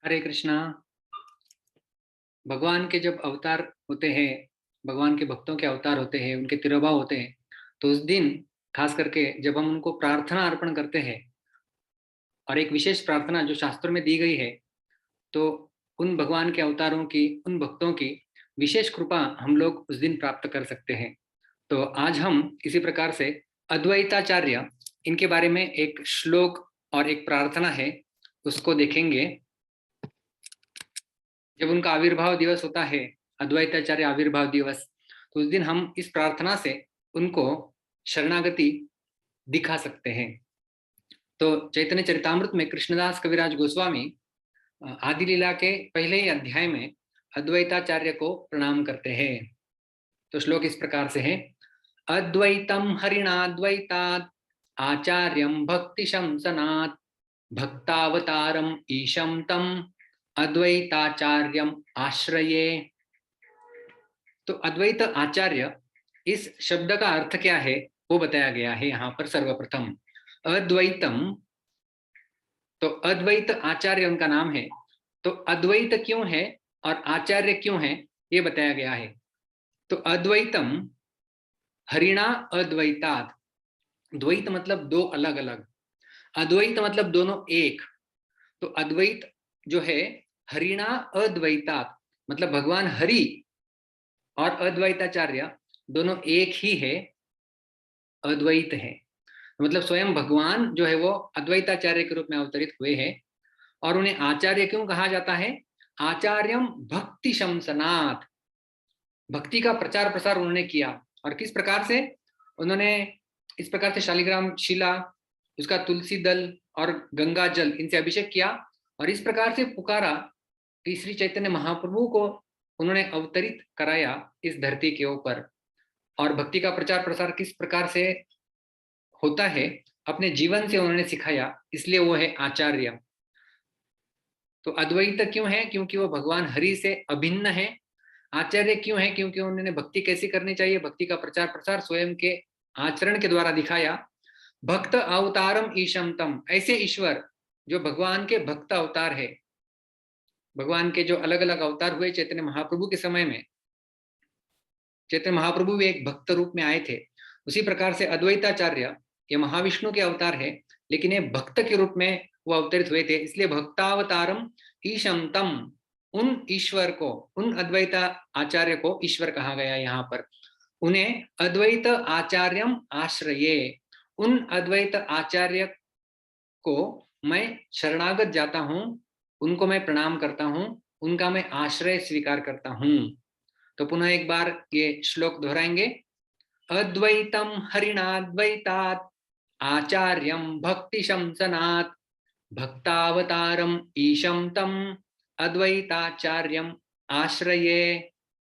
हरे कृष्णा। भगवान के जब अवतार होते हैं, भगवान के भक्तों के अवतार होते हैं, उनके तिरोभाव होते हैं, तो उस दिन खास करके जब हम उनको प्रार्थना अर्पण करते हैं, और एक विशेष प्रार्थना जो शास्त्रों में दी गई है, तो उन भगवान के अवतारों की, उन भक्तों की विशेष कृपा हम लोग उस दिन प्राप्त कर सकते हैं। तो आज हम इसी प्रकार से अद्वैताचार्य, इनके बारे में एक श्लोक और एक प्रार्थना है, उसको देखेंगे। जब उनका आविर्भाव दिवस होता है, अद्वैताचार्य आविर्भाव दिवस, तो उस दिन हम इस प्रार्थना से उनको शरणागति दिखा सकते हैं। तो चैतन्य चरितामृत में कृष्णदास कविराज गोस्वामी आदि लीला के पहले ही अध्याय में अद्वैताचार्य को प्रणाम करते हैं। तो श्लोक इस प्रकार से है। अद्वैतम हरिणाद्वैतात् आचार्यम भक्ति शंसनात् भक्तावतारम ईशम तम अद्वैताचार्यम आश्रये। तो अद्वैत आचार्य, इस शब्द का अर्थ क्या है वो बताया गया है यहाँ पर। सर्वप्रथम अद्वैतम, तो अद्वैत आचार्य उनका नाम है। तो अद्वैत क्यों है और आचार्य क्यों है ये बताया गया है। तो अद्वैतम हरिणा अद्वैतात्, द्वैत मतलब दो अलग अलग, अद्वैत मतलब दोनों एक। तो अद्वैत जो है हरिणा अद्वैतात्, मतलब भगवान हरि और अद्वैताचार्य दोनों एक ही है, अद्वैत है। मतलब स्वयं भगवान जो है वो अद्वैताचार्य के रूप में अवतरित हुए हैं। और उन्हें आचार्य क्यों कहा जाता है? आचार्यम भक्ति शमसनात्, भक्ति का प्रचार प्रसार उन्होंने किया। और किस प्रकार से? उन्होंने इस प्रकार से शालिग्राम शिला, उसका तुलसी दल और गंगा जल, इनसे अभिषेक किया और इस प्रकार से पुकारा कि श्री चैतन्य महाप्रभु को उन्होंने अवतरित कराया इस धरती के ऊपर। और भक्ति का प्रचार प्रसार किस प्रकार से होता है अपने जीवन से उन्होंने सिखाया, इसलिए वो है आचार्य। तो अद्वैत क्यों है? क्योंकि वो भगवान हरि से अभिन्न है। आचार्य क्यों है? क्योंकि उन्होंने भक्ति कैसी करनी चाहिए, भक्ति का प्रचार प्रसार स्वयं के आचरण के द्वारा दिखाया। भक्त अवतारम ईशम तम, ऐसे ईश्वर जो भगवान के भक्त अवतार है। भगवान के जो अलग अलग अवतार हुए चैतन्य महाप्रभु के समय में, चैतन्य महाप्रभु भी एक भक्त रूप में आए थे, उसी प्रकार से अद्वैताचार्य ये महाविष्णु के अवतार है, लेकिन ये भक्त के रूप में वो अवतरित हुए थे। इसलिए भक्तावतारम ईशम तम, उन ईश्वर को, उन अद्वैत आचार्य को ईश्वर कहा गया यहाँ पर। उन्हें अद्वैत आचार्यम आश्रये, उन अद्वैत आचार्य को मैं शरणागत जाता हूँ, उनको मैं प्रणाम करता हूँ, उनका मैं आश्रय स्वीकार करता हूँ। तो पुनः एक बार ये श्लोक दोहराएंगे। अद्वैतम हरिणाद्वैतात् आचार्यम भक्ति शंसनात् भक्तावतारम ईशम तम अद्वैताचार्यम आश्रये।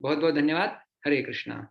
बहुत बहुत धन्यवाद। हरे कृष्णा।